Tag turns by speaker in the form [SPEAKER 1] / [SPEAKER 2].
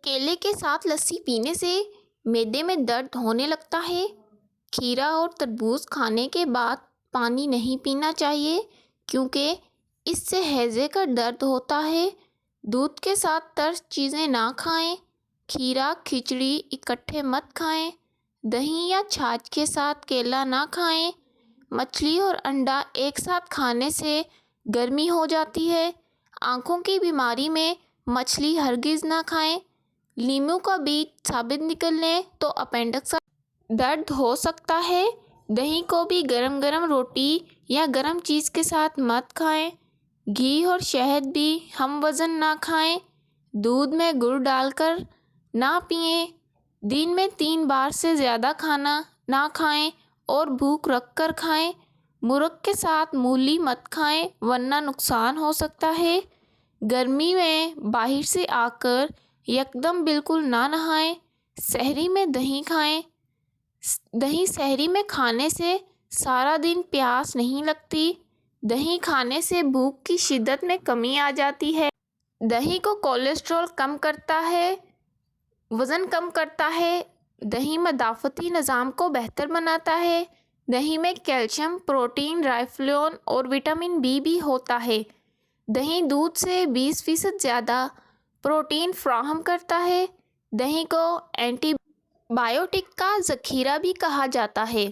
[SPEAKER 1] کیلے کے ساتھ لسی پینے سے معدے میں درد ہونے لگتا ہے۔ کھیرا اور تربوز کھانے کے بعد پانی نہیں پینا چاہیے کیونکہ اس سے ہیضے کا درد ہوتا ہے۔ دودھ کے ساتھ ترش چیزیں نہ کھائیں۔ کھیرا کھچڑی اکٹھے مت کھائیں۔ دہی یا چھاچھ کے ساتھ کیلا نہ کھائیں۔ مچھلی اور انڈا ایک ساتھ کھانے سے گرمی ہو جاتی ہے۔ آنکھوں کی بیماری میں مچھلی ہرگز نہ کھائیں۔ لیموں کا بیج ثابت نکلنے تو اپینڈکس درد ہو سکتا ہے۔ دہی کو بھی گرم گرم روٹی یا گرم چیز کے ساتھ مت کھائیں۔ گھی اور شہد بھی ہم وزن نہ کھائیں۔ دودھ میں گڑ ڈال کر نہ پئیں۔ دن میں 3 بار سے زیادہ کھانا نہ کھائیں اور بھوک رکھ کر کھائیں۔ مرغ کے ساتھ مولی مت کھائیں ورنہ نقصان ہو سکتا ہے۔ گرمی میں باہر سے آ کر یکدم بالکل نہ نہائیں۔ سحری میں دہی کھائیں۔ دہی سحری میں کھانے سے سارا دن پیاس نہیں لگتی۔ دہی کھانے سے بھوک کی شدت میں کمی آ جاتی ہے۔ دہی کولیسٹرول کم کرتا ہے، وزن کم کرتا ہے۔ دہی مدافعتی نظام کو بہتر بناتا ہے۔ دہی میں کیلشیم، پروٹین، رائبوفلیوین اور وٹامن بی بھی ہوتا ہے۔ دہی دودھ سے 20% زیادہ پروٹین فراہم کرتا ہے۔ دہی کو اینٹی بائیوٹک کا ذخیرہ بھی کہا جاتا ہے۔